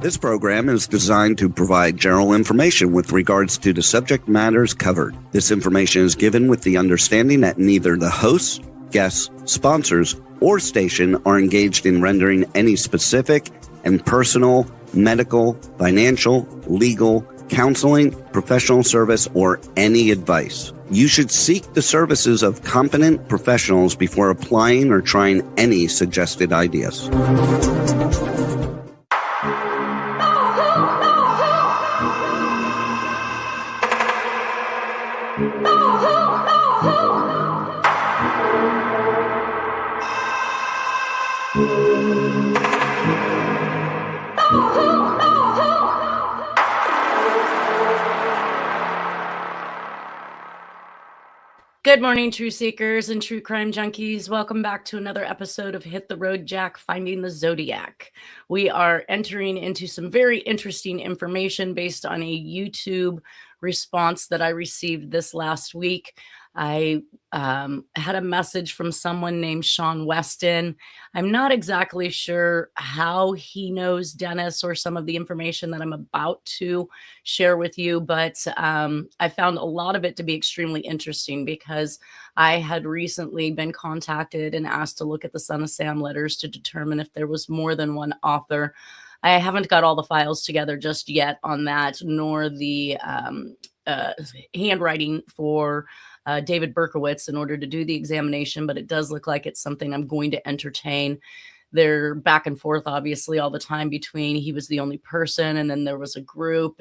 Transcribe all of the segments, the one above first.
This program is designed to provide general information with regards to the subject matters covered. This information is given with the understanding that neither the hosts, guests, sponsors, or station are engaged in rendering any specific and personal, medical, financial, legal, counseling, professional service, or any advice. You should seek the services of competent professionals before applying or trying any suggested ideas. Good morning, true seekers and true crime junkies. Welcome back to another episode of Hit the Road Jack, Finding the Zodiac. We are entering into some very interesting information based on a YouTube response that I received this last week. I had a message from someone named Sean Weston. I'm not exactly sure how he knows Dennis or some of the information that I'm about to share with you, but I found a lot of it to be extremely interesting because I had recently been contacted and asked to look at the Son of Sam letters to determine if there was more than one author. I haven't got all the files together just yet on that, nor the handwriting for David Berkowitz in order to do the examination, but it does look like it's something I'm going to entertain. They're back and forth, obviously, all the time between he was the only person and then there was a group.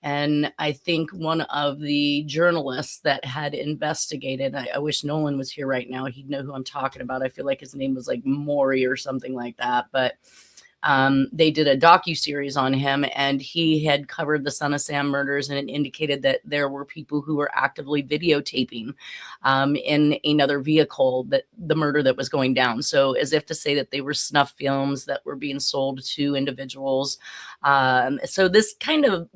And I think one of the journalists that had investigated, I wish Nolan was here right now. He'd know who I'm talking about. I feel like his name was like Maury or something like that. But they did a docuseries on him, and he had covered the Son of Sam murders, and it indicated that there were people who were actively videotaping in another vehicle that the murder that was going down. So as if to say that they were snuff films that were being sold to individuals. So this kind of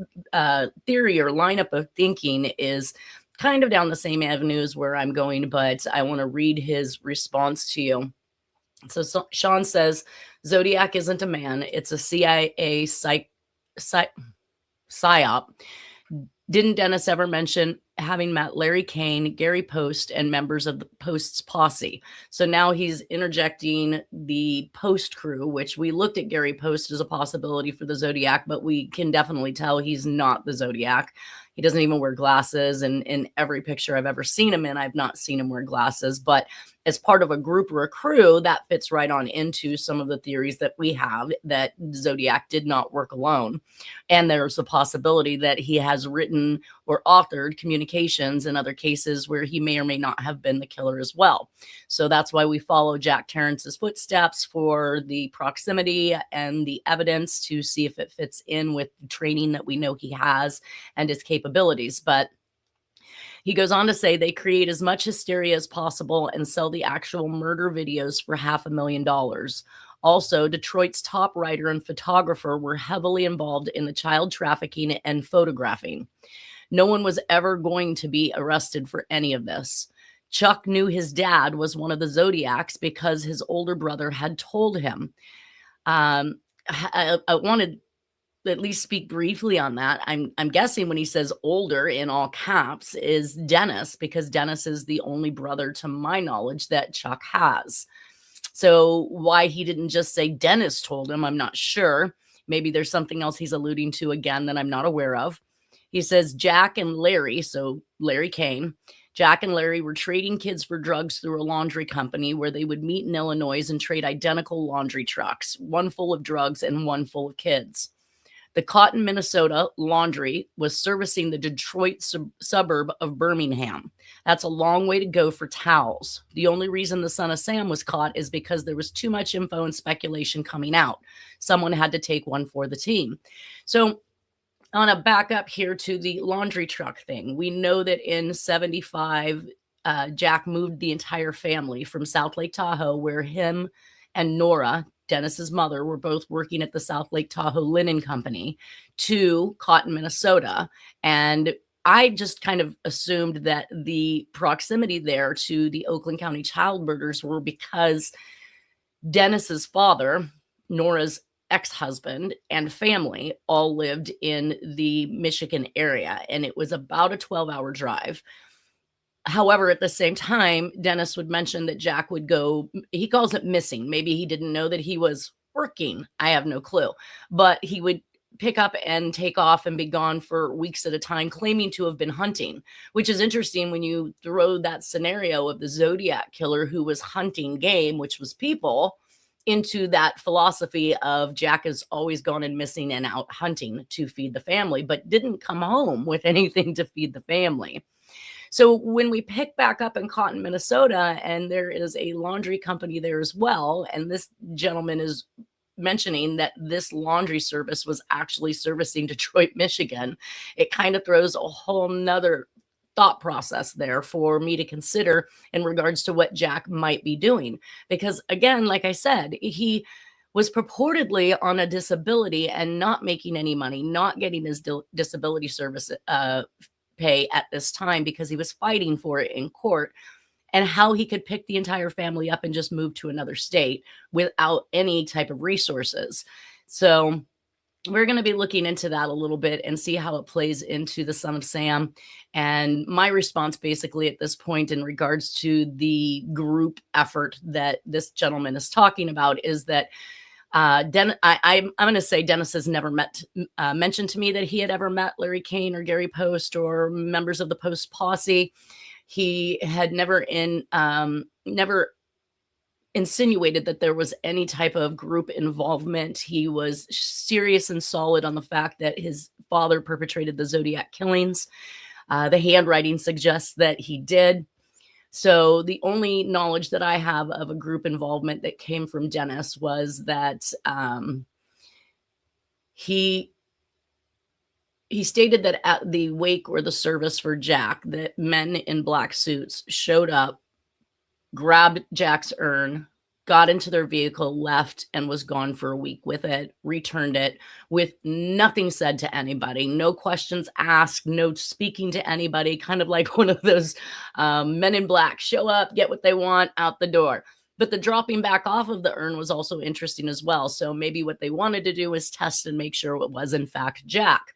theory or lineup of thinking is kind of down the same avenues where I'm going, but I want to read his response to you. So Sean says, Zodiac isn't a man. It's a CIA psyop. Didn't Dennis ever mention having met Larry Kane, Gary Post, and members of the Post's posse? So now he's interjecting the Post crew, which we looked at Gary Post as a possibility for the Zodiac, but we can definitely tell he's not the Zodiac. He doesn't even wear glasses. And in every picture I've ever seen him in, I've not seen him wear glasses. But as part of a group or a crew, that fits right on into some of the theories that we have that Zodiac did not work alone. And there's a possibility that he has written or authored communications in other cases where he may or may not have been the killer as well. So that's why we follow Jack Terrence's footsteps for the proximity and the evidence to see if it fits in with the training that we know he has and his capabilities. But he goes on to say they create as much hysteria as possible and sell the actual murder videos for $500,000. Also, Detroit's top writer and photographer were heavily involved in the child trafficking and photographing. No one was ever going to be arrested for any of this. Chuck knew his dad was one of the Zodiacs because his older brother had told him. I wanted at least speak briefly on that. I'm guessing when he says older in all caps is Dennis, because Dennis is the only brother to my knowledge that Chuck has. So why he didn't just say Dennis told him, I'm not sure. Maybe there's something else he's alluding to again that I'm not aware of. He says Jack and Larry, so Larry Kane, Jack and Larry were trading kids for drugs through a laundry company where they would meet in Illinois and trade identical laundry trucks, one full of drugs and one full of kids. The Cotton, Minnesota laundry was servicing the Detroit suburb of Birmingham. That's a long way to go for towels. The only reason the Son of Sam was caught is because there was too much info and speculation coming out. Someone had to take one for the team. So on a backup here to the laundry truck thing, we know that in 75, Jack moved the entire family from South Lake Tahoe, where him and Nora, Dennis's mother, were both working at the South Lake Tahoe Linen Company, to Cotton, Minnesota. And I just kind of assumed that the proximity there to the Oakland County child murders were because Dennis's father, Nora's ex-husband and family all lived in the Michigan area, and it was about a 12-hour drive. However, at the same time, Dennis would mention that Jack would go, he calls it missing. Maybe he didn't know that he was working. I have no clue. But he would pick up and take off and be gone for weeks at a time, claiming to have been hunting, which is interesting when you throw that scenario of the Zodiac killer who was hunting game, which was people, into that philosophy of Jack has always gone and missing and out hunting to feed the family, but didn't come home with anything to feed the family. So when we pick back up in Cotton, Minnesota, and there is a laundry company there as well, and this gentleman is mentioning that this laundry service was actually servicing Detroit, Michigan, it kind of throws a whole nother thought process there for me to consider in regards to what Jack might be doing. Because again, like I said, he was purportedly on a disability and not making any money, not getting his disability service pay at this time because he was fighting for it in court, and how he could pick the entire family up and just move to another state without any type of resources. So we're going to be looking into that a little bit and see how it plays into the Son of Sam. And my response basically at this point in regards to the group effort that this gentleman is talking about is that I'm going to say Dennis has never mentioned to me that he had ever met Larry Kane or Gary Post or members of the Post posse. He had never insinuated that there was any type of group involvement. He was serious and solid on the fact that his father perpetrated the Zodiac killings. The handwriting suggests that he did. So the only knowledge that I have of a group involvement that came from Dennis was that he stated that at the wake or the service for Jack, that men in black suits showed up, grabbed Jack's urn, got into their vehicle, left, and was gone for a week with it, returned it with nothing said to anybody, no questions asked, no speaking to anybody, kind of like one of those men in black, show up, get what they want, out the door. But the dropping back off of the urn was also interesting as well. So maybe what they wanted to do was test and make sure it was in fact Jack.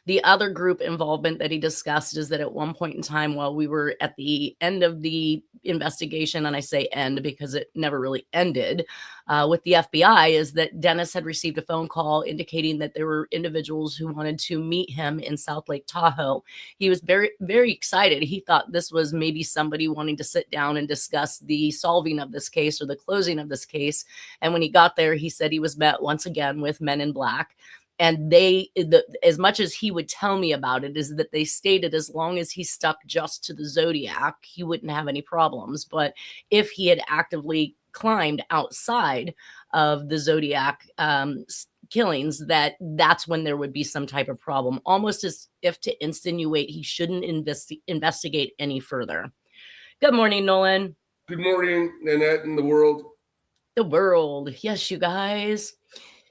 The other group involvement that he discussed is that at one point in time, while we were at the end of the investigation, and I say end because it never really ended, with the FBI, is that Dennis had received a phone call indicating that there were individuals who wanted to meet him in South Lake Tahoe. He was very, very excited. He thought this was maybe somebody wanting to sit down and discuss the solving of this case or the closing of this case. And when he got there, he said he was met once again with men in black. And as much as he would tell me about it, is that they stated as long as he stuck just to the Zodiac, he wouldn't have any problems. But if he had actively climbed outside of the Zodiac killings, that's when there would be some type of problem, almost as if to insinuate he shouldn't investigate any further. Good morning, Nolan. Good morning, Nanette and the world. The world. Yes, you guys.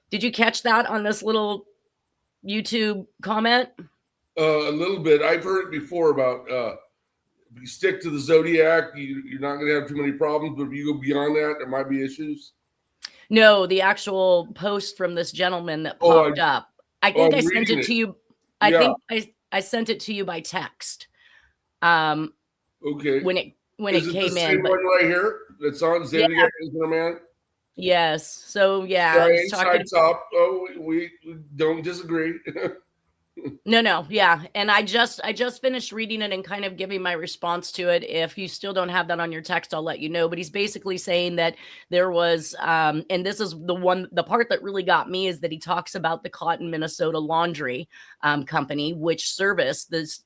Did you catch that on this little YouTube comment? A little bit. I've heard it before about if you stick to the Zodiac, you're not going to have too many problems. But if you go beyond that, there might be issues. No, the actual post from this gentleman that popped up. I think I sent it to you. I think I sent it to you by text. Okay. When it Is it came the same in. one right here that's on Zodiac, isn't it, man? Yes. So yeah, Sorry, I was talking. top. Oh, we don't disagree. No, yeah. And I just finished reading it and kind of giving my response to it. If you still don't have that on your text, I'll let you know. But he's basically saying that there was, and this is the part that really got me, is that he talks about the Cotton, Minnesota laundry company, which serviced this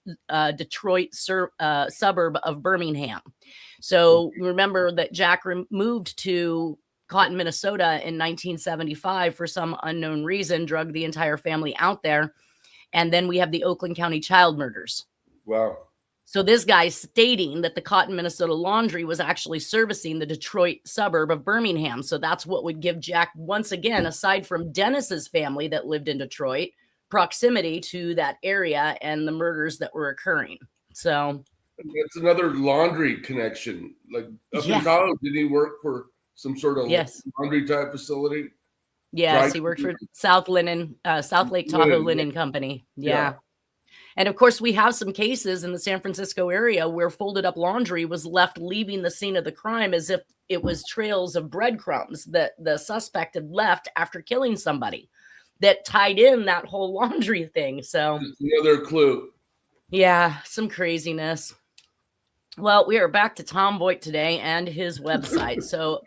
Detroit suburb of Birmingham. So remember that Jack moved to Cotton, Minnesota in 1975 for some unknown reason, drugged the entire family out there. And then we have the Oakland County child murders. Wow. So this guy's stating that the Cotton, Minnesota laundry was actually servicing the Detroit suburb of Birmingham. So that's what would give Jack, once again, aside from Dennis's family that lived in Detroit, proximity to that area and the murders that were occurring. So that's another laundry connection. Like up in college, did he work for some sort of laundry type facility? Yes, he worked for South Lake Tahoe Linen Company. Yeah. And of course, we have some cases in the San Francisco area where folded up laundry was left leaving the scene of the crime as if it was trails of breadcrumbs that the suspect had left after killing somebody that tied in that whole laundry thing. So another clue. Yeah, some craziness. Well, we are back to Tom Voight today and his website. So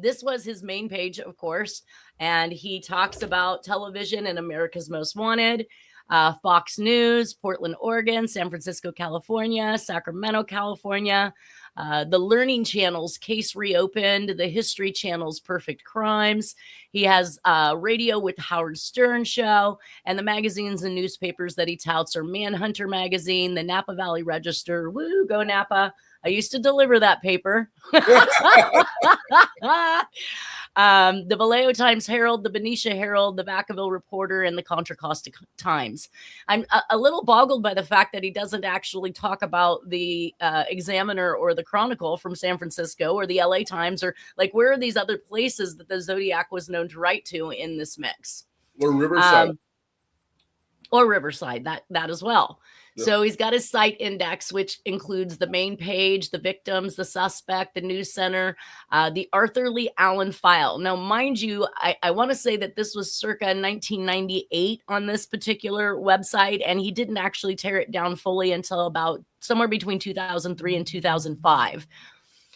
this was his main page, of course, and he talks about television and America's Most Wanted, Fox News, Portland, Oregon, San Francisco, California, Sacramento, California, the Learning Channel's Case Reopened, the History Channel's Perfect Crimes. He has radio with Howard Stern Show, and the magazines and newspapers that he touts are Manhunter Magazine, the Napa Valley Register. Woo, go Napa. I used to deliver that paper. The Vallejo Times Herald, the Benicia Herald, the Vacaville Reporter, and the Contra Costa Times. I'm a little boggled by the fact that he doesn't actually talk about the Examiner or the Chronicle from San Francisco or the LA Times, or like, where are these other places that the Zodiac was known to write to in this mix? Or Riverside. That as well. Yep. So he's got his site index, which includes the main page, the victims, the suspect, the news center, the Arthur Lee Allen file. Now, mind you, I want to say that this was circa 1998 on this particular website, and he didn't actually tear it down fully until about somewhere between 2003 and 2005.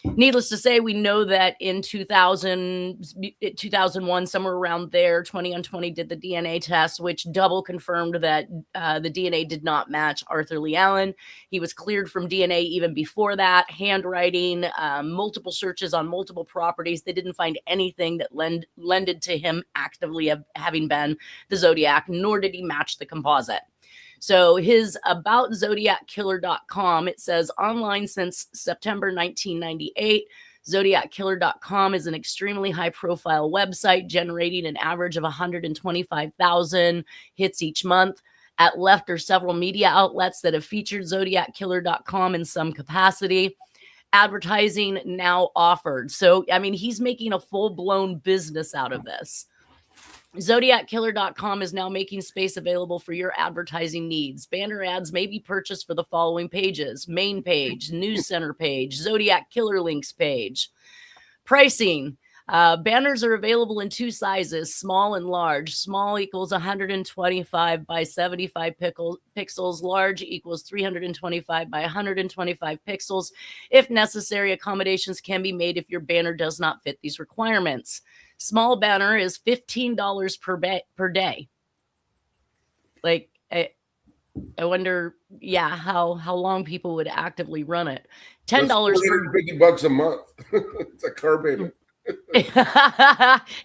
Needless to say, we know that in 2001, somewhere around there, 20 on 20 did the DNA test, which double confirmed that the DNA did not match Arthur Lee Allen. He was cleared from DNA even before that, handwriting, multiple searches on multiple properties. They didn't find anything that lended to him actively having been the Zodiac, nor did he match the composite. So his aboutzodiackiller.com, it says online since September 1998. Zodiackiller.com is an extremely high profile website generating an average of 125,000 hits each month. At left are several media outlets that have featured Zodiackiller.com in some capacity. Advertising now offered. So, I mean, he's making a full blown business out of this. Zodiackiller.com is now making space available for your advertising needs. Banner ads may be purchased for the following pages: main page, news center page, Zodiac Killer links page. Pricing. Banners are available in two sizes, small and large. Small equals 125 by 75 pixels. Large equals 325 by 125 pixels. If necessary, accommodations can be made if your banner does not fit these requirements. Small banner is $15 per day. Like, I wonder, how long people would actively run it. $10 per $50 a month. It's a car payment.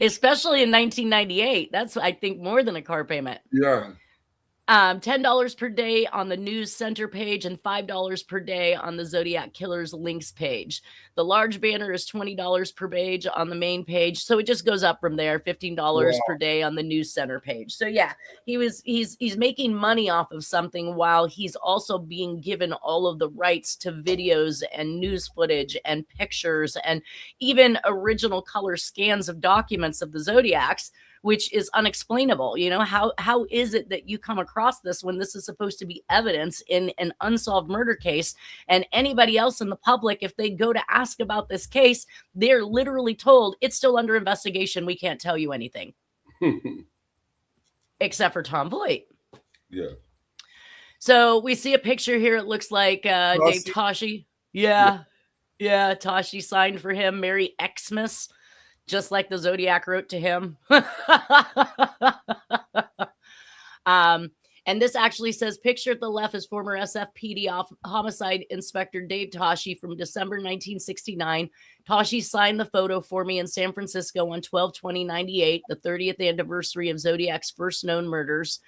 Especially in 1998. That's, I think, more than a car payment. Yeah. $10 per day on the news center page and $5 per day on the Zodiac Killer's links page. The large banner is $20 per page on the main page. So it just goes up from there, $15 per day on the news center page. So yeah, he's making money off of something while he's also being given all of the rights to videos and news footage and pictures and even original color scans of documents of the Zodiacs, which is unexplainable. You know, how is it that you come across this when this is supposed to be evidence in an unsolved murder case? And anybody else in the public, if they go to ask about this case, they're literally told it's still under investigation. We can't tell you anything. Except for Tom Voight. Yeah. So we see a picture here. It looks like Dave Toschi. Yeah. Toschi signed for him. Merry Xmas. Just like the Zodiac wrote to him. And this actually says, picture at the left is former SFPD homicide inspector Dave Toschi from December 1969. Toschi signed the photo for me in San Francisco on 12/20/98, the 30th anniversary of Zodiac's first known murders.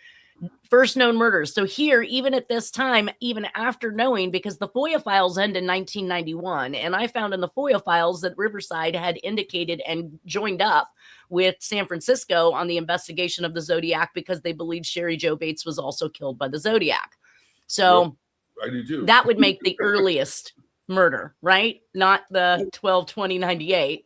So here, even at this time, even after knowing, because the FOIA files end in 1991, and I found in the FOIA files that Riverside had indicated and joined up with San Francisco on the investigation of the Zodiac because they believed Sherry Jo Bates was also killed by the Zodiac. So I do too. That would make the earliest murder, right? Not the 12/20/98.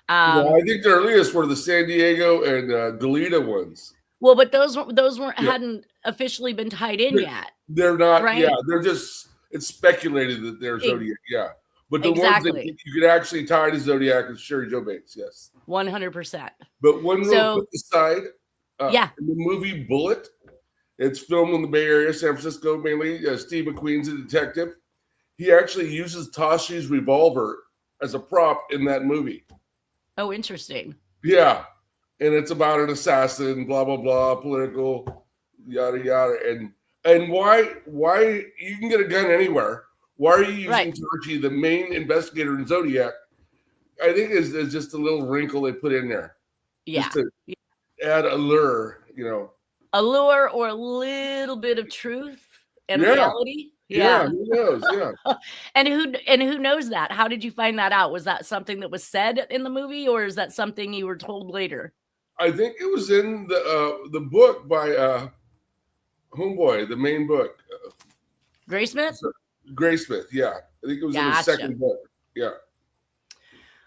I think the earliest were the San Diego and Delita ones. Well, but those weren't hadn't officially been tied in yet. They're not. Right? Yeah, they're just. It's speculated that they're Zodiac. Yeah, but the ones that you could actually tie to Zodiac is Sherry Jo Bates. Yes, 100%. But one real quick aside. In the movie Bullet, it's filmed in the Bay Area, San Francisco mainly. Steve McQueen's a detective. He actually uses Tashi's revolver as a prop in that movie. Oh, interesting. Yeah. And it's about an assassin, blah, blah, blah, political, yada, yada. And why you can get a gun anywhere. Why are you using Tashi, the main investigator in Zodiac? I think is just a little wrinkle they put in there. Yeah. Just to add allure, Allure or a little bit of truth and reality. Yeah, who knows? Yeah. and who knows that? How did you find that out? Was that something that was said in the movie, or is that something you were told later? I think it was in the book by Homeboy, the main book. Graysmith? Graysmith, yeah. I think it was in the second book. Yeah.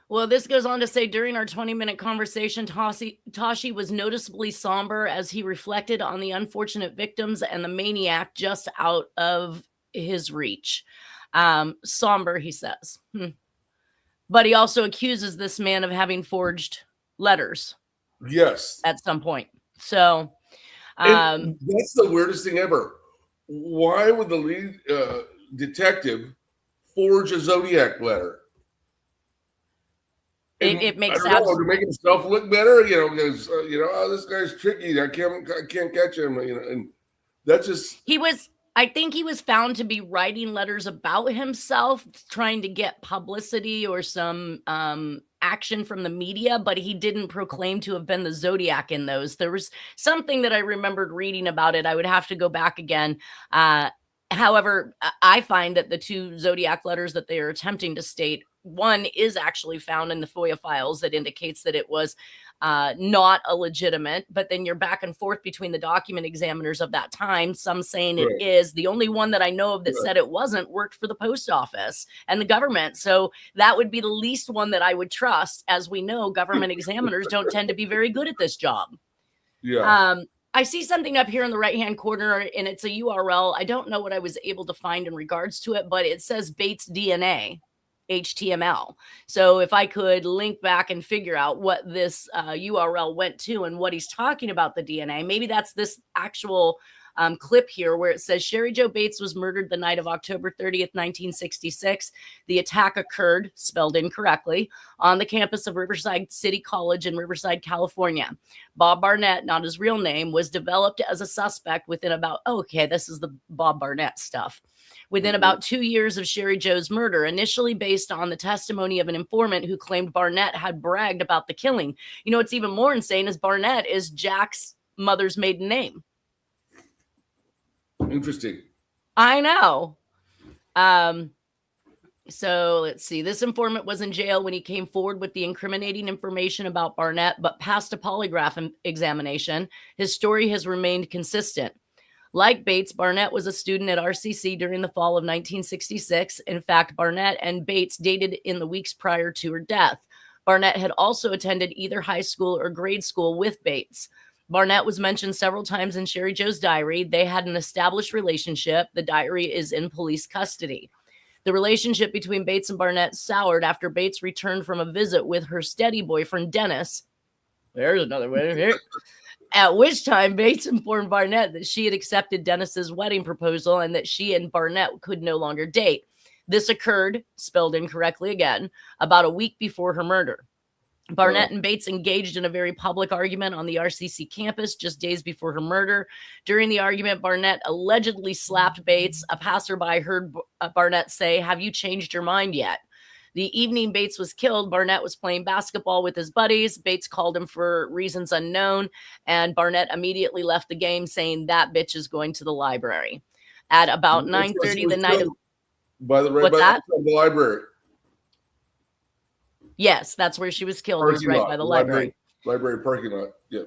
Well, this goes on to say, during our 20-minute conversation, Tashi was noticeably somber as he reflected on the unfortunate victims and the maniac just out of his reach. Somber, he says. But he also accuses this man of having forged letters. Yes. At some point. So that's the weirdest thing ever. Why would the lead detective forge a Zodiac letter? It makes sense to make himself look better, because this guy's tricky. I can't catch him, and that's just I think he was found to be writing letters about himself, trying to get publicity or some action from the media, but he didn't proclaim to have been the Zodiac in those. There was something that I remembered reading about it. I would have to go back again. However, I find that the two Zodiac letters that they are attempting to state, one is actually found in the FOIA files that indicates that it was not a legitimate, but then you're back and forth between the document examiners of that time, some saying it is. The only one that I know of that said it wasn't worked for the post office and the government. So that would be the least one that I would trust. As we know, government examiners don't tend to be very good at this job. Yeah. I see something up here in the right-hand corner, and it's a URL. I don't know what I was able to find in regards to it, but it says Bates DNA. HTML. So if I could link back and figure out what this URL went to and what he's talking about the DNA, maybe that's this actual clip here where it says Sherry Jo Bates was murdered the night of October 30th, 1966. The attack occurred, spelled incorrectly, on the campus of Riverside City College in Riverside, California. Bob Barnett, not his real name, was developed as a suspect within about, this is the Bob Barnett stuff. Within about 2 years of Sherry Jo's murder, initially based on the testimony of an informant who claimed Barnett had bragged about the killing. You know, what's even more insane is Barnett is Jack's mother's maiden name. Interesting. I know. So let's see. This informant was in jail when he came forward with the incriminating information about Barnett, but passed a polygraph examination. His story has remained consistent. Like Bates, Barnett was a student at RCC during the fall of 1966. In fact, Barnett and Bates dated in the weeks prior to her death. Barnett had also attended either high school or grade school with Bates. Barnett was mentioned several times in Sherry Jo's diary. They had an established relationship. The diary is in police custody. The relationship between Bates and Barnett soured after Bates returned from a visit with her steady boyfriend, Dennis. There's another way here. At which time, Bates informed Barnett that she had accepted Dennis's wedding proposal and that she and Barnett could no longer date. This occurred, spelled incorrectly again, about a week before her murder. Barnett and Bates engaged in a very public argument on the RCC campus just days before her murder. During the argument, Barnett allegedly slapped Bates. A passerby heard Barnett say, "Have you changed your mind yet?" The evening Bates was killed, Barnett was playing basketball with his buddies. Bates called him for reasons unknown, and Barnett immediately left the game saying, "That bitch is going to the library." At about 9:30 the night of... By the way, the library. Yes, that's where she was killed. Was right by the library. Library parking lot. Yeah.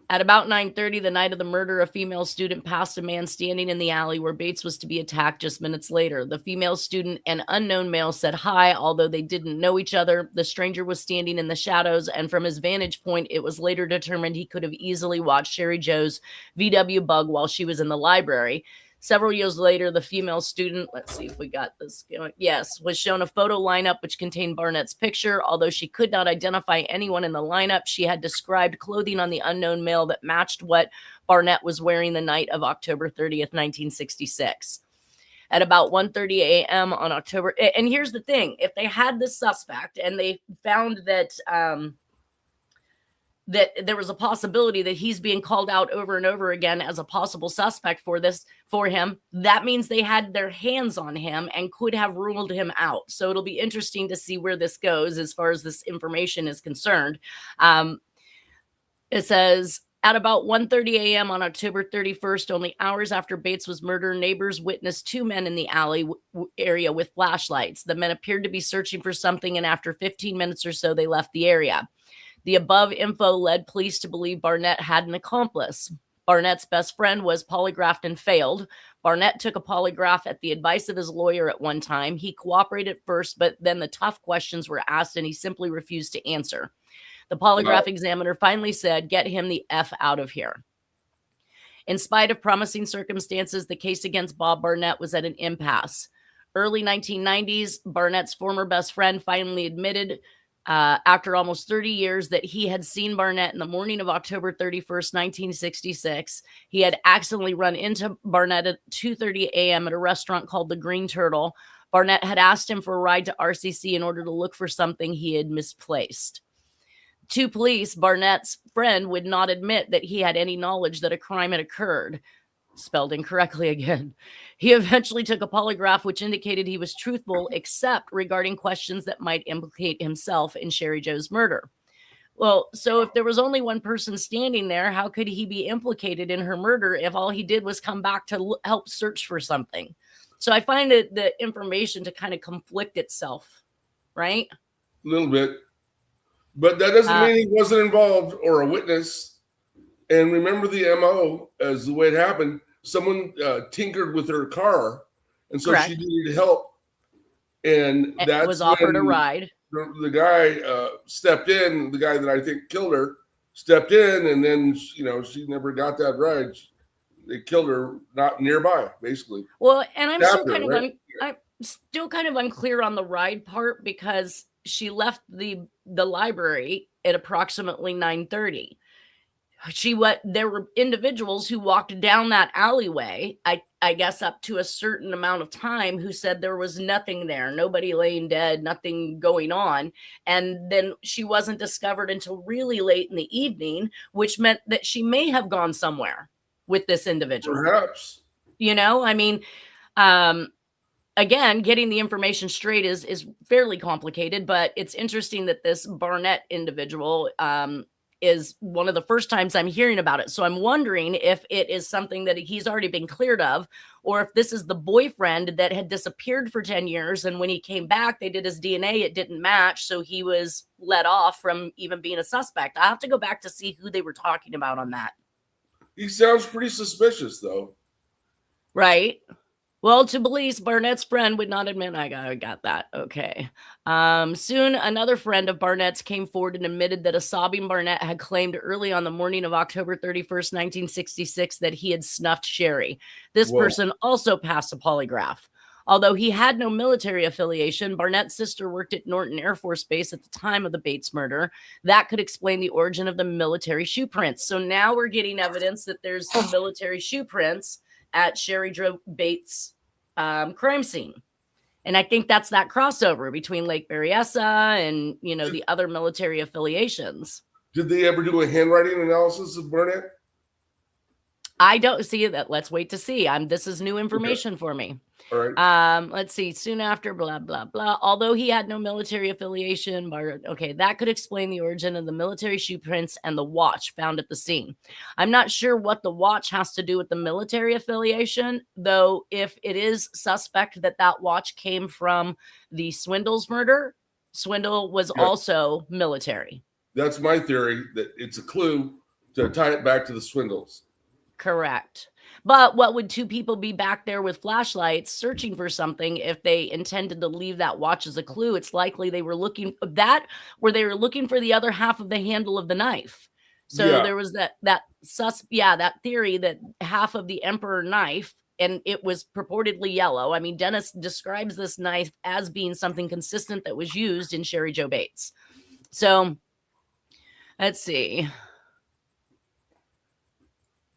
At about 9:30 the night of the murder, a female student passed a man standing in the alley where Bates was to be attacked just minutes later. The female student and unknown male said hi, although they didn't know each other. The stranger was standing in the shadows, and from his vantage point, it was later determined he could have easily watched Sherry Joe's VW Bug while she was in the library. Several years later, the female student, let's see if we got this going. Yes, was shown a photo lineup which contained Barnett's picture. Although she could not identify anyone in the lineup, she had described clothing on the unknown male that matched what Barnett was wearing the night of October 30th, 1966. At about 1:30 a.m. on October, and here's the thing, if they had this suspect and they found that that there was a possibility that he's being called out over and over again as a possible suspect for him, that means they had their hands on him and could have ruled him out. So it'll be interesting to see where this goes as far as this information is concerned. It says, at about 1:30 a.m. on October 31st, only hours after Bates was murdered, neighbors witnessed two men in the alley area with flashlights. The men appeared to be searching for something, and after 15 minutes or so, they left the area. The above info led police to believe Barnett had an accomplice. Barnett's best friend was polygraphed and failed. Barnett took a polygraph at the advice of his lawyer at one time. He cooperated first, but then the tough questions were asked and he simply refused to answer. The polygraph examiner finally said, "Get him the F out of here." In spite of promising circumstances, the case against Bob Barnett was at an impasse. Early 1990s, Barnett's former best friend finally admitted after almost 30 years that he had seen Barnett in the morning of October 31st, 1966. He had accidentally run into Barnett at 2:30 a.m. at a restaurant called the Green Turtle. Barnett had asked him for a ride to RCC in order to look for something he had misplaced. To police, Barnett's friend would not admit that he had any knowledge that a crime had occurred. Spelled incorrectly again. He eventually took a polygraph which indicated he was truthful, except regarding questions that might implicate himself in Sherry Joe's murder. Well, so if there was only one person standing there, how could he be implicated in her murder if all he did was come back to help search for something? So I find that the information to kind of conflict itself, right? A little bit. But that doesn't mean he wasn't involved or a witness. And remember the MO as the way it happened. Someone tinkered with her car, and so Correct. she needed help. And that was offered a ride. The guy stepped in, the guy that I think killed her, stepped in, and then, she never got that ride. They killed her not nearby, basically. Well, and I'm still kind of unclear on the ride part, because she left the library at approximately 9:30. There were individuals who walked down that alleyway, I guess up to a certain amount of time, who said there was nothing there, nobody laying dead, nothing going on. And then she wasn't discovered until really late in the evening, which meant that she may have gone somewhere with this individual. Perhaps. Again, getting the information straight is fairly complicated, but it's interesting that this Barnett individual is one of the first times I'm hearing about it. So I'm wondering if it is something that he's already been cleared of, or if this is the boyfriend that had disappeared for 10 years. And when he came back, they did his DNA. It didn't match. So he was let off from even being a suspect. I have to go back to see who they were talking about on that. He sounds pretty suspicious, though. Right. Well, to police, Barnett's friend would not admit. I got that. Okay. Soon, another friend of Barnett's came forward and admitted that a sobbing Barnett had claimed early on the morning of October 31st, 1966, that he had snuffed Sherry. This person also passed a polygraph. Although he had no military affiliation, Barnett's sister worked at Norton Air Force Base at the time of the Bates murder. That could explain the origin of the military shoe prints. So now we're getting evidence that there's military shoe prints at Sherry Joe Bates' crime scene. And I think that's that crossover between Lake Berryessa and, the other military affiliations. Did they ever do a handwriting analysis of Barnett? I don't see that. Let's wait to see. This is new information for me. All right. Let's see. Soon after, blah, blah, blah. Although he had no military affiliation, that could explain the origin of the military shoe prints and the watch found at the scene. I'm not sure what the watch has to do with the military affiliation, though. If it is suspect that watch came from the Swindle's murder, Swindle was also military. That's my theory, that it's a clue to tie it back to the swindles. Correct. But what would two people be back there with flashlights searching for something if they intended to leave that watch as a clue? It's likely they were looking for that, or they were looking for the other half of the handle of the knife. So there was that theory that half of the Emperor knife, and it was purportedly yellow. I mean, Dennis describes this knife as being something consistent that was used in Sherry Jo Bates. So let's see.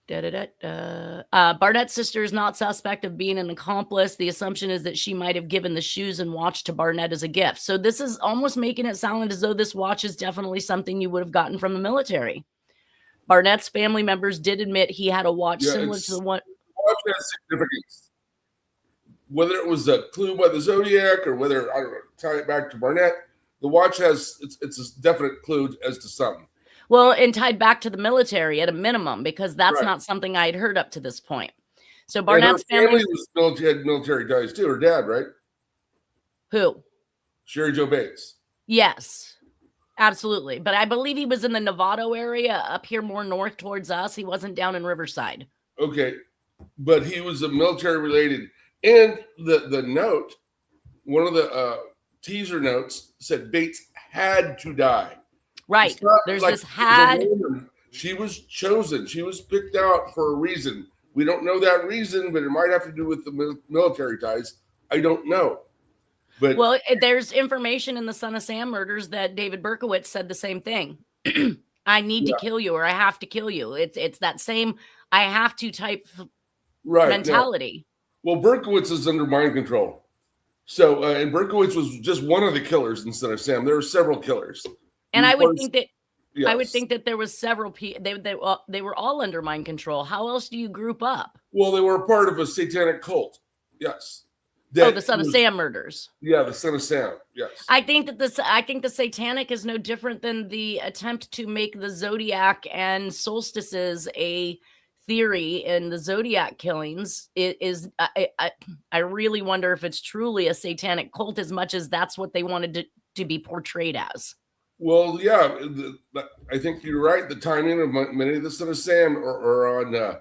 Barnett's sister is not suspect of being an accomplice. The assumption is that she might have given the shoes and watch to Barnett as a gift. So this is almost making it sound as though this watch is definitely something you would have gotten from the military. Barnett's family members did admit he had a watch similar to the one. Watch has significance. Whether it was a clue by the Zodiac or whether, I don't know, tie it back to Barnett, the watch has, it's a definite clue as to something. Well, and tied back to the military at a minimum, because that's not something I had heard up to this point. So Barnett's family had military ties too. Her dad, right? Who? Sherry Jo Bates. Yes, absolutely. But I believe he was in the Novato area up here more north towards us. He wasn't down in Riverside. Okay. But he was a military related. And the note, one of the teaser notes said Bates had to die. Right. There's like this had. She was chosen. She was picked out for a reason. We don't know that reason, but it might have to do with the military ties. I don't know. But well, there's information in the Son of Sam murders that David Berkowitz said the same thing. I need to kill you, or I have to kill you. It's that same I have to type mentality. No. Well, Berkowitz is under mind control. So, and Berkowitz was just one of the killers in Son of Sam. There were several killers. And I would think that I would think that there was several people. They were all under mind control. How else do you group up? Well, they were a part of a satanic cult. Yes. The Son of Sam murders. Yeah, the Son of Sam. Yes. I think that the satanic is no different than the attempt to make the Zodiac and solstices a theory in the Zodiac killings. I really wonder if it's truly a satanic cult as much as that's what they wanted to be portrayed as. Well, yeah, I think you're right. The timing of many of the Son of Sam are on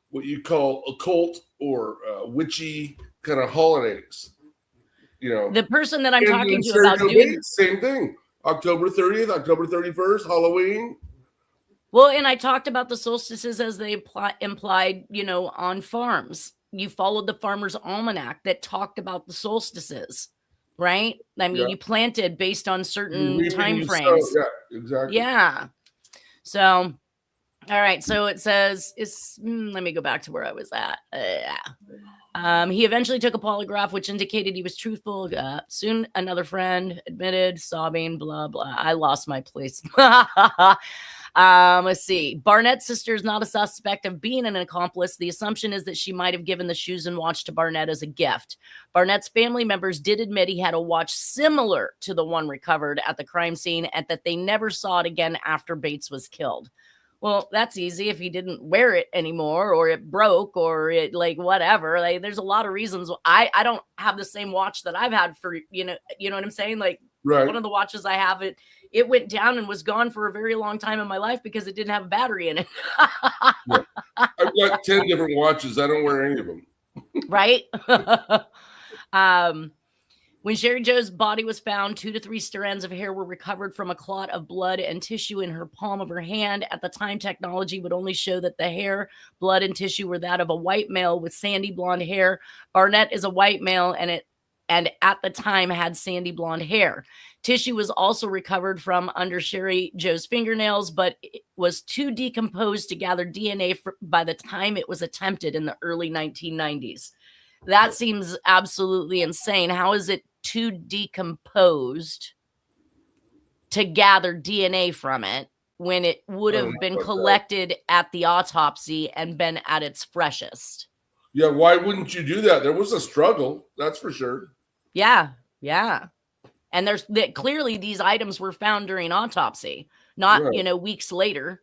what you call occult or witchy kind of holidays. You know, the person that I'm talking to about doing same thing. October 30th, October 31st, Halloween. Well, and I talked about the solstices as they implied, on farms. You followed the Farmer's Almanac that talked about the solstices. Right? I mean, you planted based on certain time frames. Yeah, exactly. Yeah. So, all right. So it says, let me go back to where I was at. He eventually took a polygraph, which indicated he was truthful. Soon another friend admitted, sobbing, blah, blah. I lost my place. Let's see. Barnett's sister is not a suspect of being an accomplice. The assumption is that she might have given the shoes and watch to Barnett as a gift. Barnett's family members did admit he had a watch similar to the one recovered at the crime scene and that they never saw it again after Bates was killed. Well, that's easy if he didn't wear it anymore or it broke or it whatever. There's a lot of reasons. I don't have the same watch that I've had for, you know what I'm saying? One of the watches I have, it went down and was gone for a very long time in my life because it didn't have a battery in it. Yeah. I've got 10 different watches. I don't wear any of them. Right? When Sherry Jo's body was found, 2 to 3 strands of hair were recovered from a clot of blood and tissue in her palm of her hand. At the time, technology would only show that the hair, blood, and tissue were that of a white male with sandy blonde hair. Barnett is a white male and at the time had sandy blonde hair. Tissue was also recovered from under Sherry Jo's fingernails, but it was too decomposed to gather DNA by the time it was attempted in the early 1990s. That seems absolutely insane. How is it too decomposed to gather DNA from it when it would have been collected at the autopsy and been at its freshest? Yeah, why wouldn't you do that? There was a struggle, that's for sure. Yeah. And clearly these items were found during autopsy, not, weeks later.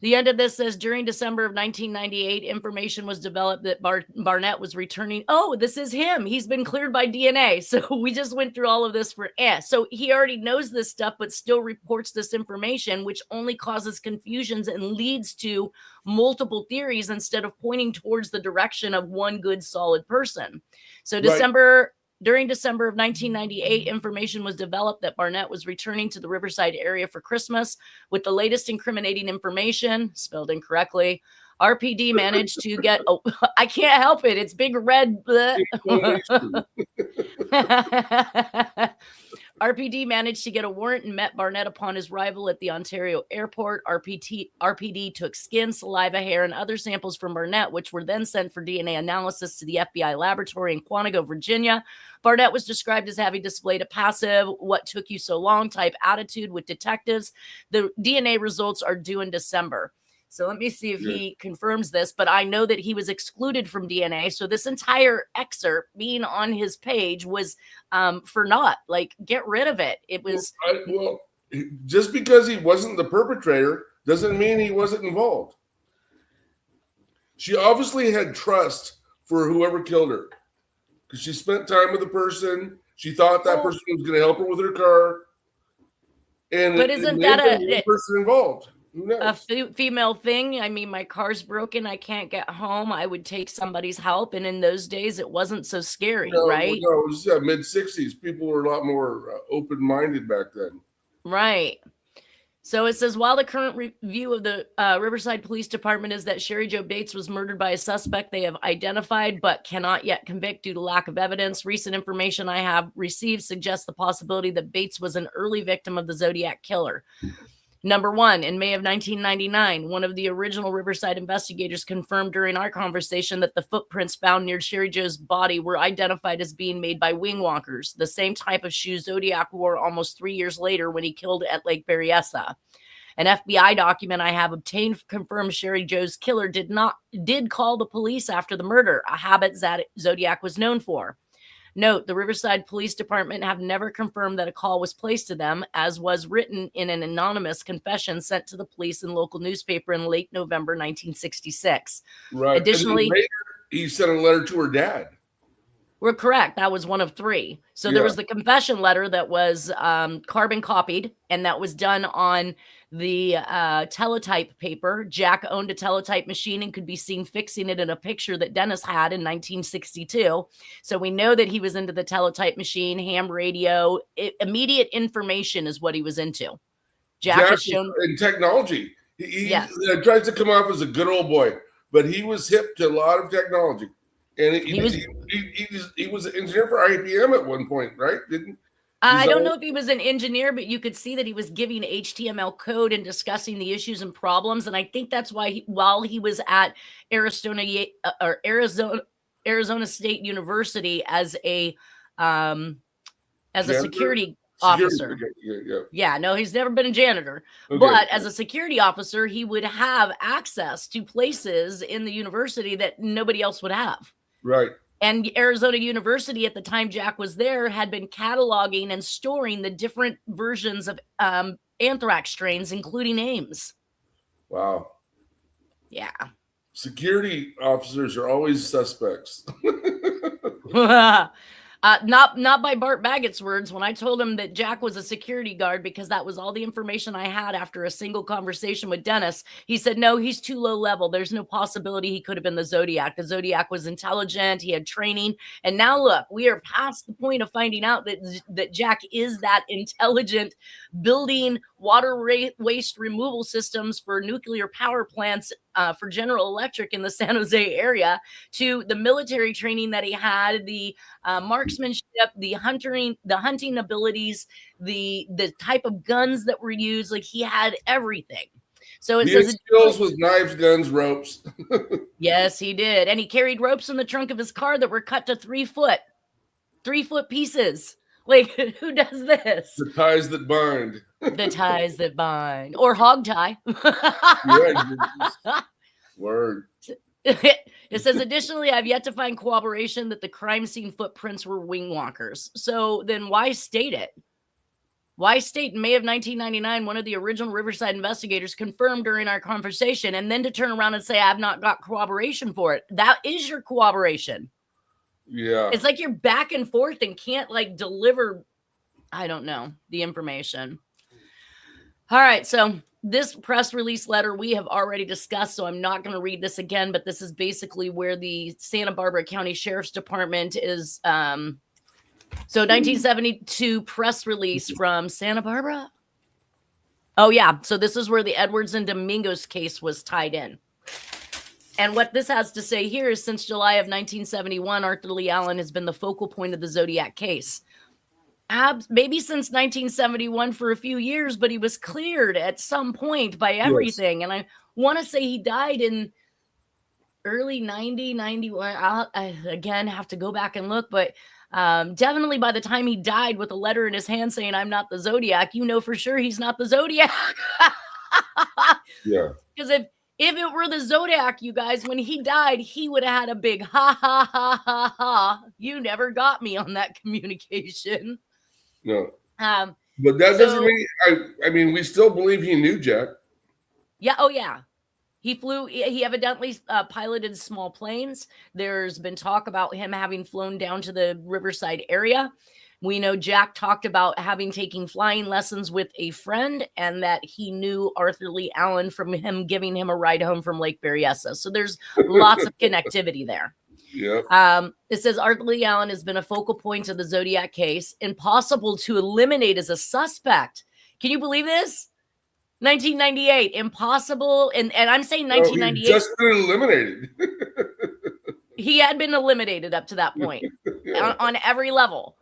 The end of this says, during December of 1998, information was developed that Barnett was returning. Oh, this is him. He's been cleared by DNA. So we just went through all of this for So he already knows this stuff, but still reports this information, which only causes confusions and leads to multiple theories instead of pointing towards the direction of one good, solid person. So During December of 1998, information was developed that Barnett was returning to the Riverside area for Christmas. With the latest incriminating information, spelled incorrectly, RPD managed to get, I can't help it, it's big red. RPD managed to get a warrant and met Barnett upon his arrival at the Ontario airport. RPD took skin, saliva, hair, and other samples from Barnett, which were then sent for DNA analysis to the FBI laboratory in Quantico, Virginia. Barnett was described as having displayed a passive, what took you so long type attitude with detectives. The DNA results are due in December. So let me see if he confirms this, but I know that he was excluded from DNA. So this entire excerpt being on his page was for naught. Like, get rid of it. It was just because he wasn't the perpetrator doesn't mean he wasn't involved. She obviously had trust for whoever killed her because she spent time with the person. She thought that person was going to help her with her car. But isn't that a person involved? A female thing? I mean, my car's broken. I can't get home. I would take somebody's help. And in those days, it wasn't so scary, right? No, it was mid-60s. People were a lot more open-minded back then. Right. So it says, while the current review of the Riverside Police Department is that Sherry Jo Bates was murdered by a suspect they have identified but cannot yet convict due to lack of evidence. Recent information I have received suggests the possibility that Bates was an early victim of the Zodiac killer. Number one, in May of 1999, one of the original Riverside investigators confirmed during our conversation that the footprints found near Sherry Jo's body were identified as being made by wing walkers, the same type of shoes Zodiac wore almost 3 years later when he killed at Lake Berryessa. An FBI document I have obtained confirms Sherry Jo's killer did call the police after the murder, a habit Zodiac was known for. Note, the Riverside Police Department have never confirmed that a call was placed to them, as was written in an anonymous confession sent to the police and local newspaper in late November 1966. Right. Additionally, later, he sent a letter to her dad. We're correct. That was one of three. So there was the confession letter that was carbon copied, and that was done on the teletype paper. Jack owned a teletype machine and could be seen fixing it in a picture that Dennis had in 1962. So we know that he was into the teletype machine, ham radio. Immediate information is what he was into. Jack has shown in technology. He tries to come off as a good old boy, but he was hip to a lot of technology. And he was an engineer for IBM at one point, right? I don't know if he was an engineer, but you could see that he was giving HTML code and discussing the issues and problems. And I think that's why while he was at Arizona State University as a security officer. Yeah, no, he's never been a janitor. Okay. But as a security officer, he would have access to places in the university that nobody else would have. Right. And Arizona University, at the time Jack was there, had been cataloging and storing the different versions of anthrax strains, including Ames. Wow. Yeah. Security officers are always suspects. Not by Bart Baggett's words. When I told him that Jack was a security guard, because that was all the information I had after a single conversation with Dennis, he said, no, he's too low level. There's no possibility he could have been the Zodiac. The Zodiac was intelligent. He had training. And now look, we are past the point of finding out that Jack is that intelligent, building water waste removal systems for nuclear power plants for General Electric in the San Jose area, to the military training that he had, the marksmanship, the hunting abilities, the type of guns that were used. Like, he had everything. So it says skills with knives, guns, ropes. Yes, he did. And he carried ropes in the trunk of his car that were cut to 3 foot pieces. Like, who does this? The ties that bind. The ties that bind. Or hog tie. Word. It says, additionally, I've yet to find corroboration that the crime scene footprints were wing walkers. So then why state it? Why state in May of 1999, one of the original Riverside investigators confirmed during our conversation, and then to turn around and say, I've not got corroboration for it. That is your corroboration. Yeah. It's like you're back and forth and can't like deliver, I don't know, the information. All right. So this press release letter we have already discussed, so I'm not going to read this again, but this is basically where the Santa Barbara County Sheriff's Department is. So 1972 press release from Santa Barbara. Oh, yeah. So this is where the Edwards and Domingos case was tied in. And what this has to say here is since July of 1971, Arthur Lee Allen has been the focal point of the Zodiac case. Maybe since 1971 for a few years, but he was cleared at some point by everything. Yes. And I want to say he died in early 91. I again have to go back and look, but definitely by the time he died with a letter in his hand saying, I'm not the Zodiac, you know for sure he's not the Zodiac. Yeah. Because if it were the Zodiac, you guys, when he died, he would have had a big ha, ha, ha, ha, ha. You never got me on that communication. No. But that doesn't mean, I mean, we still believe he knew Jack. Yeah. Oh, yeah. He evidently piloted small planes. There's been talk about him having flown down to the Riverside area. We know Jack talked about having taken flying lessons with a friend and that he knew Arthur Lee Allen from him giving him a ride home from Lake Berryessa. So there's lots of connectivity there. Yeah. It says Arthur Lee Allen has been a focal point of the Zodiac case, impossible to eliminate as a suspect. Can you believe this? 1998, impossible. And I'm saying 1998. Just been eliminated. He had been eliminated up to that point on every level.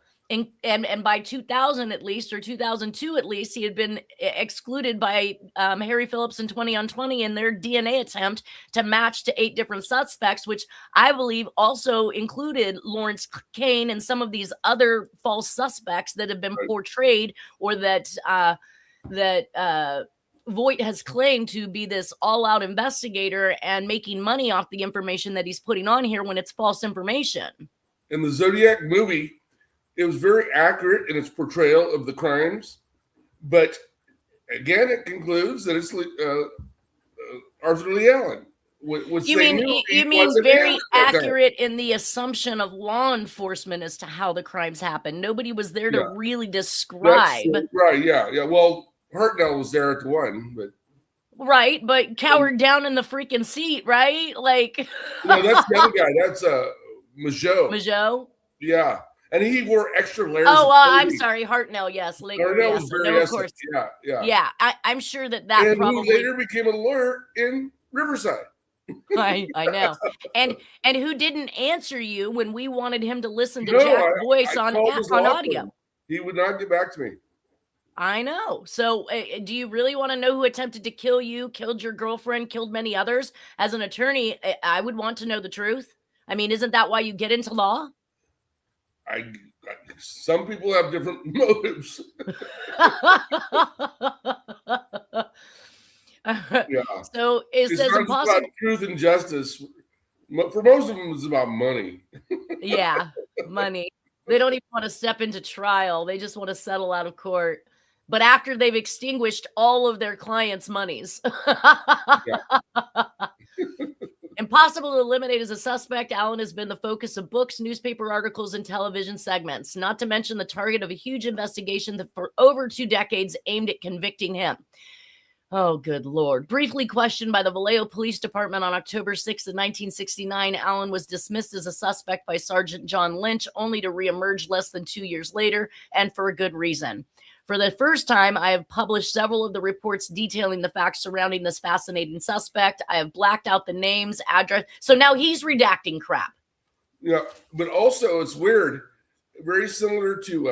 And by 2000 at least, or 2002 at least, he had been excluded by Harry Phillips and 20 on 20 in their DNA attempt to match to 8 different suspects, which I believe also included Lawrence Kane and some of these other false suspects that have been portrayed, or that Voight has claimed to be this all-out investigator and making money off the information that he's putting on here when it's false information. In the Zodiac movie, it was very accurate in its portrayal of the crimes, but again, it concludes that it's Arthur Lee Allen. You mean very accurate in the assumption of law enforcement as to how the crimes happened. Nobody was there to really describe. Right? Yeah. Well, Hartnell was there at the one, but right, but cowered down in the freaking seat, right? Like, no, that's the other guy. That's Majot. Majot. Yeah. And he wore extra layers. Oh, I'm sorry, Hartnell. Yes, Hartnell was very of course. Yeah. I'm sure that and probably who later became a lawyer in Riverside. I know. And who didn't answer you when we wanted him to listen to Jack's voice on audio? He would not get back to me. I know. So, do you really want to know who attempted to kill you, killed your girlfriend, killed many others? As an attorney, I would want to know the truth. I mean, isn't that why you get into law? Some people have different motives. Yeah. So it says impossible. About truth and justice. For most of them, it's about money. Yeah, money. They don't even want to step into trial. They just want to settle out of court. But after they've extinguished all of their clients' monies. Impossible to eliminate as a suspect, Allen has been the focus of books, newspaper articles, and television segments, not to mention the target of a huge investigation that for over 2 decades aimed at convicting him. Oh, good Lord. Briefly questioned by the Vallejo Police Department on October 6th of 1969, Allen was dismissed as a suspect by Sergeant John Lynch, only to reemerge less than 2 years later, and for a good reason. For the first time, I have published several of the reports detailing the facts surrounding this fascinating suspect. I have blacked out the names, address. So now he's redacting crap. Yeah, but also it's weird. Very similar to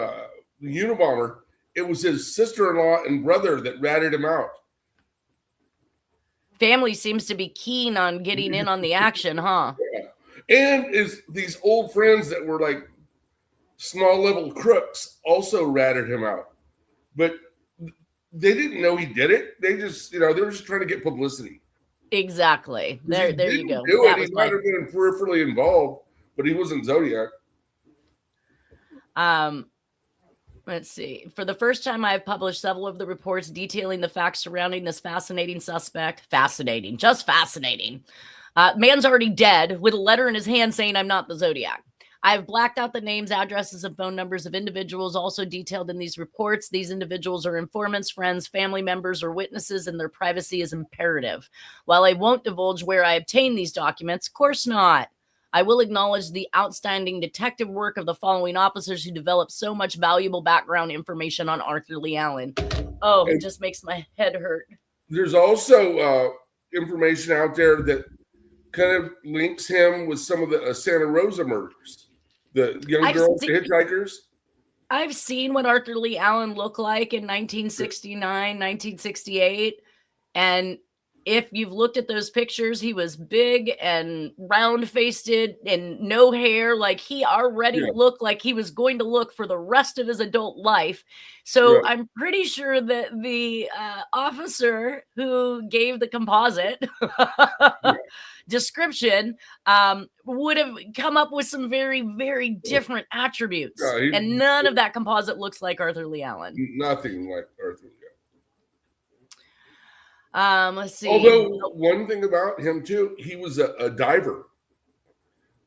the Unabomber. It was his sister-in-law and brother that ratted him out. Family seems to be keen on getting in on the action, huh? Yeah. And is these old friends that were like small-level crooks also ratted him out. But they didn't know he did it. They just, they were just trying to get publicity. Exactly. There you go. He might have been peripherally involved, but he wasn't Zodiac. Let's see. For the first time, I have published several of the reports detailing the facts surrounding this fascinating suspect. Fascinating. Just fascinating. Man's already dead with a letter in his hand saying I'm not the Zodiac. I have blacked out the names, addresses, and phone numbers of individuals also detailed in these reports. These individuals are informants, friends, family members, or witnesses, and their privacy is imperative. While I won't divulge where I obtained these documents, of course not, I will acknowledge the outstanding detective work of the following officers who developed so much valuable background information on Arthur Lee Allen. Oh, it just makes my head hurt. There's also information out there that kind of links him with some of the Santa Rosa murders. The young girls, the hitchhikers. I've seen what Arthur Lee Allen looked like in 1969, 1968. And if you've looked at those pictures, he was big and round-faced and no hair. Like, he already looked like he was going to look for the rest of his adult life. So I'm pretty sure that the officer who gave the composite description would have come up with some very, very different attributes. And none of that composite looks like Arthur Lee Allen. Nothing like Arthur Lee. Let's see. Although one thing about him too, he was a diver.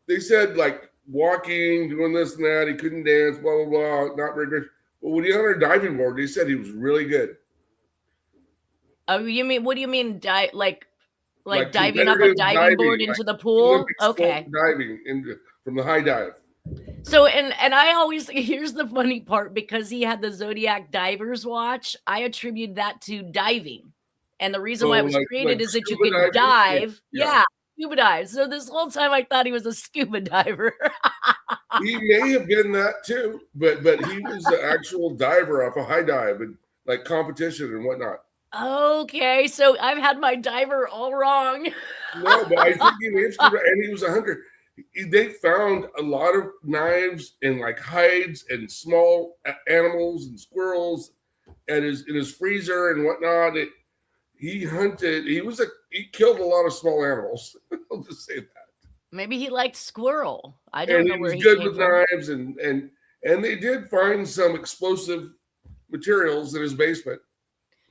They said like walking, doing this and that, he couldn't dance, blah blah blah, not very good. But when he on a diving board, they said he was really good. Oh, you mean what do you mean? Like diving up a diving board into the pool? Okay, diving from the high dive. So and I always, here's the funny part, because he had the Zodiac Divers Watch, I attribute that to diving. And the reason why it was created is that you could dive. Yeah, scuba dive. So this whole time I thought he was a scuba diver. He may have been that too, but he was the actual diver off a high dive and like competition and whatnot. Okay, so I've had my diver all wrong. No, but I think he was scuba, and he was a hunter. They found a lot of knives and like hides and small animals and squirrels in his freezer and whatnot. He hunted. He killed a lot of small animals. I'll just say that. Maybe he liked squirrel. I don't know where he was good came with from. knives, and they did find some explosive materials in his basement.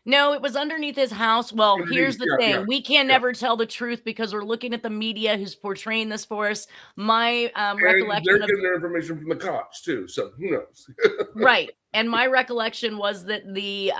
No, it was underneath his house. Well, here's the thing. Yeah. We can never tell the truth because we're looking at the media who's portraying this for us. My recollection they're getting their information from the cops too, so who knows? Right. And my recollection was that the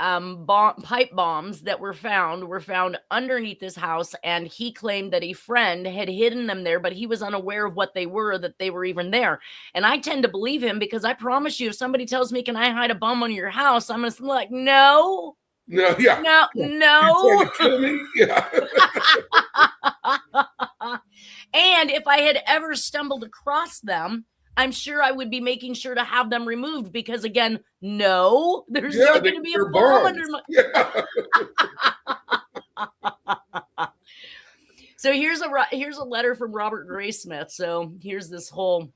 pipe bombs that were found underneath his house, and he claimed that a friend had hidden them there, but he was unaware of what they were, that they were even there. And I tend to believe him, because I promise you, if somebody tells me, can I hide a bomb on your house? I'm going to be like, no. No, yeah. No. You trying to kill me? Yeah. And if I had ever stumbled across them, I'm sure I would be making sure to have them removed, because again, no, there's not going to be a bomb under my. Yeah. So here's a letter from Robert Graysmith. So here's this whole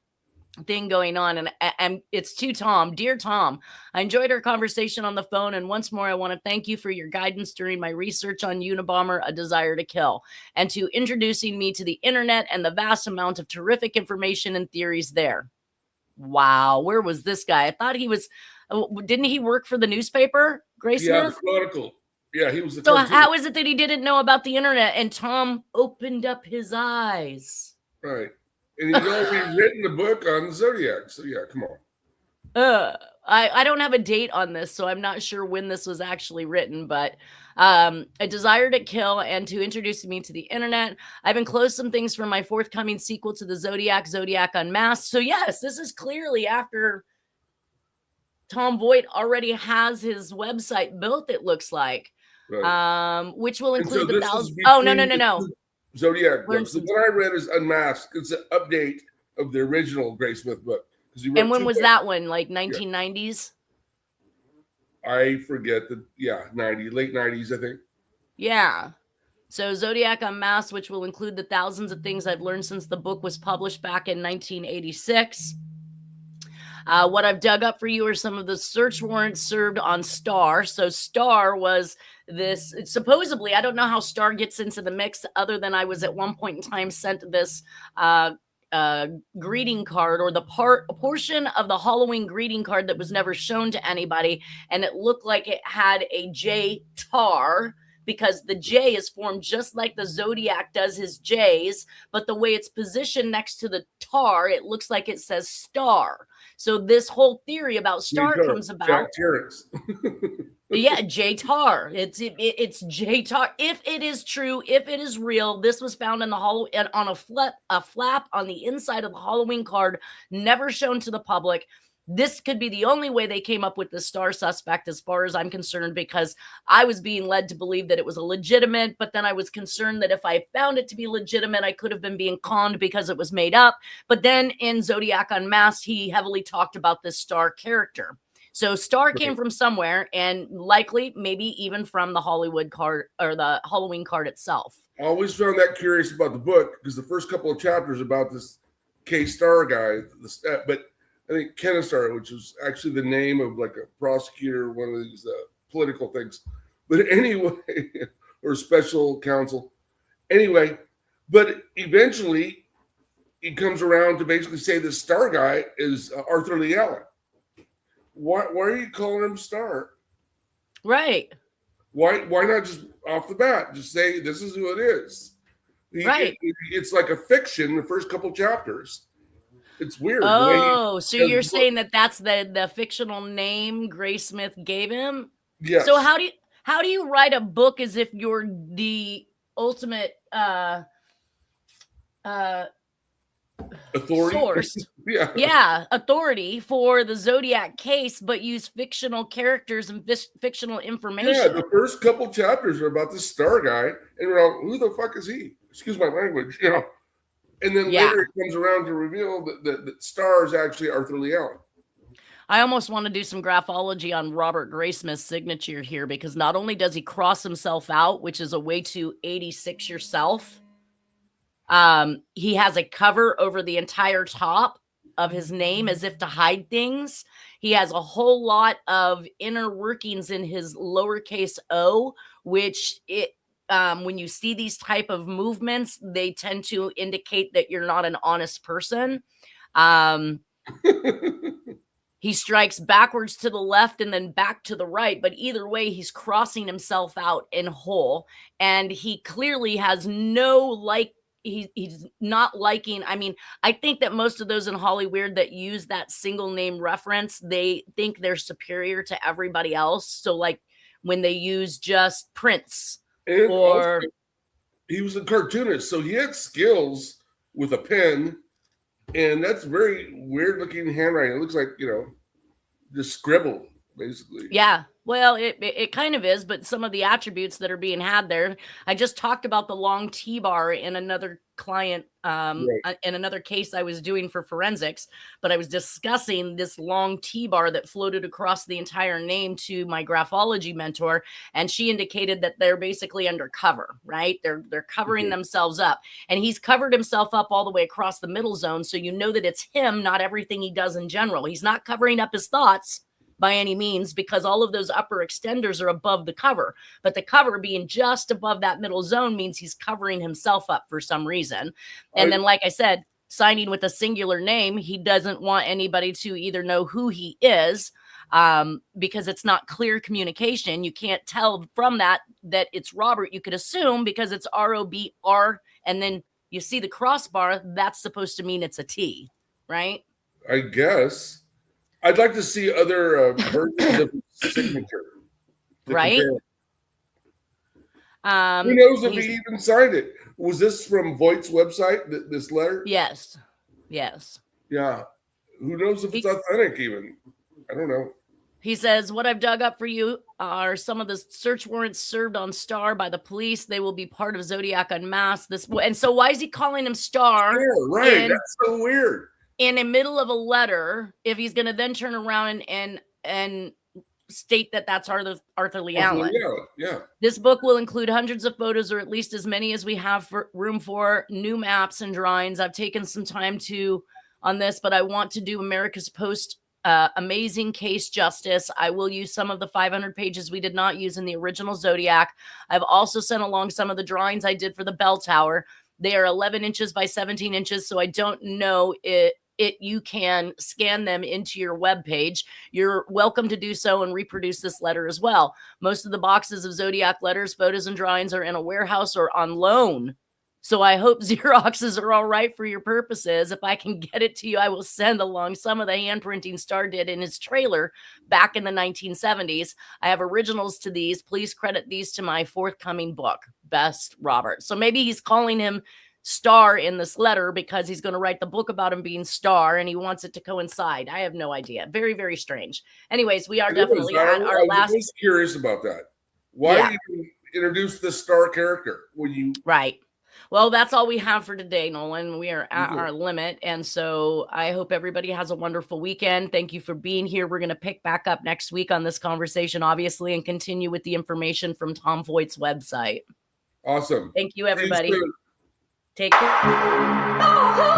thing going on, and it's to Tom. Dear Tom, I enjoyed our conversation on the phone, and once more I want to thank you for your guidance during my research on Unabomber, A Desire to Kill, and to introducing me to the internet and the vast amount of terrific information and theories there. Wow, where was this guy? I thought he was, didn't he work for the newspaper, Graysmith? Yeah, the Chronicle. Yeah, he was the So how is it that he didn't know about the internet? And Tom opened up his eyes. Right. And he's already written a book on Zodiac. So yeah, come on. I don't have a date on this, so I'm not sure when this was actually written, but A Desire to Kill, and to introduce me to the internet. I've enclosed some things from my forthcoming sequel to the Zodiac Unmasked. So yes, this is clearly after Tom Voight already has his website built, it looks like, right. Which will include the thousands. Oh, no. Zodiac book. So what I read is Unmasked. It's an update of the original Graysmith book. And when was that one? Like 1990s? I forget late 90s, I think. Yeah. So Zodiac Unmasked, which will include the thousands of things I've learned since the book was published back in 1986. What I've dug up for you are some of the search warrants served on Star. So Star was this, supposedly, I don't know how Star gets into the mix, other than I was at one point in time sent this greeting card, or a portion of the Halloween greeting card that was never shown to anybody, and it looked like it had a J tar, because the J is formed just like the zodiac does his J's, but the way it's positioned next to the tar, it looks like it says star. So this whole theory about star comes about. Jack Terrence. Yeah, J tar. It's J tar. If it is true, if it is real, this was found in the on a flap on the inside of the Halloween card, never shown to the public. This could be the only way they came up with the star suspect, as far as I'm concerned, because I was being led to believe that it was a legitimate, but then I was concerned that if I found it to be legitimate, I could have been being conned because it was made up. But then in Zodiac Unmasked, he heavily talked about this star character. So star came from somewhere, and likely maybe even from the Hollywood card, or the Halloween card itself. I always found that curious about the book, because the first couple of chapters about this K-Star guy, but I think Kennesaw, which is actually the name of like a prosecutor, one of these political things. But anyway, or special counsel. Anyway, but eventually he comes around to basically say this Star guy is Arthur Lee Allen. Why are you calling him Star? Right. Why not just off the bat, just say this is who it is? Right. It's like a fiction, the first couple chapters. It's weird. Oh, so you're saying that that's the fictional name Graysmith gave him? Yeah. So how do you write a book as if you're the ultimate authority source? yeah, authority for the Zodiac case, but use fictional characters and fictional information. Yeah, the first couple chapters are about this Star guy, and we're all, who the fuck is he? Excuse my language, you know. And then later it comes around to reveal that Star is actually Arthur Lee Allen. I almost want to do some graphology on Robert Graysmith's signature here, because not only does he cross himself out, which is a way to 86 yourself, he has a cover over the entire top of his name as if to hide things. He has a whole lot of inner workings in his lowercase o, which when you see these type of movements, they tend to indicate that you're not an honest person. He strikes backwards to the left and then back to the right, but either way, he's crossing himself out in whole, and he clearly has no he's not liking. I mean, I think that most of those in Hollywood that use that single name reference, they think they're superior to everybody else. So like when they use just Prince, and or also, he was a cartoonist, so he had skills with a pen, and that's very weird looking handwriting. It looks like, you know, just scribbled basically. Yeah. Well, it kind of is, but some of the attributes that are being had there, I just talked about the long T-bar in another client, in another case I was doing for forensics, but I was discussing this long T-bar that floated across the entire name to my graphology mentor, and she indicated that they're basically undercover, right? They're covering themselves up, and he's covered himself up all the way across the middle zone, so you know that it's him, not everything he does in general. He's not covering up his thoughts by any means, because all of those upper extenders are above the cover, but the cover being just above that middle zone means he's covering himself up for some reason. And then, like I said, signing with a singular name, he doesn't want anybody to either know who he is, because it's not clear communication. You can't tell from that it's Robert. You could assume because it's ROBR, and then you see the crossbar, that's supposed to mean it's a T, right? I guess. I'd like to see other versions of his signature. Right? Who knows if he even signed it? Was this from Voight's website, this letter? Yes. Yeah. Who knows if it's authentic even? I don't know. He says, what I've dug up for you are some of the search warrants served on Star by the police. They will be part of Zodiac Unmasked. And so why is he calling him Star? Yeah, right. That's so weird. In the middle of a letter, if he's going to then turn around and state that that's Arthur Lee Allen. Yeah. This book will include hundreds of photos, or at least as many as we have room for, new maps and drawings. I've taken some time on this, but I want to do America's Post amazing case justice. I will use some of the 500 pages we did not use in the original Zodiac. I've also sent along some of the drawings I did for the bell tower. They are 11 inches by 17 inches. So I don't know you can scan them into your web page. You're welcome to do so and reproduce this letter as well. Most of the boxes of Zodiac letters, photos, and drawings are in a warehouse or on loan. So I hope Xeroxes are all right for your purposes. If I can get it to you, I will send along some of the handprinting Star did in his trailer back in the 1970s. I have originals to these. Please credit these to my forthcoming book, Best Robert. So maybe he's calling him Star in this letter because he's going to write the book about him being Star and he wants it to coincide. I have no idea. Very, very strange. Anyways, we are definitely at our last. I was curious about that. Why you introduce the Star character when you right? Well, that's all we have for today, Nolan. We are at our limit. And so I hope everybody has a wonderful weekend. Thank you for being here. We're going to pick back up next week on this conversation, obviously, and continue with the information from Tom Voight's website. Awesome. Thank you, everybody. Take care. Oh,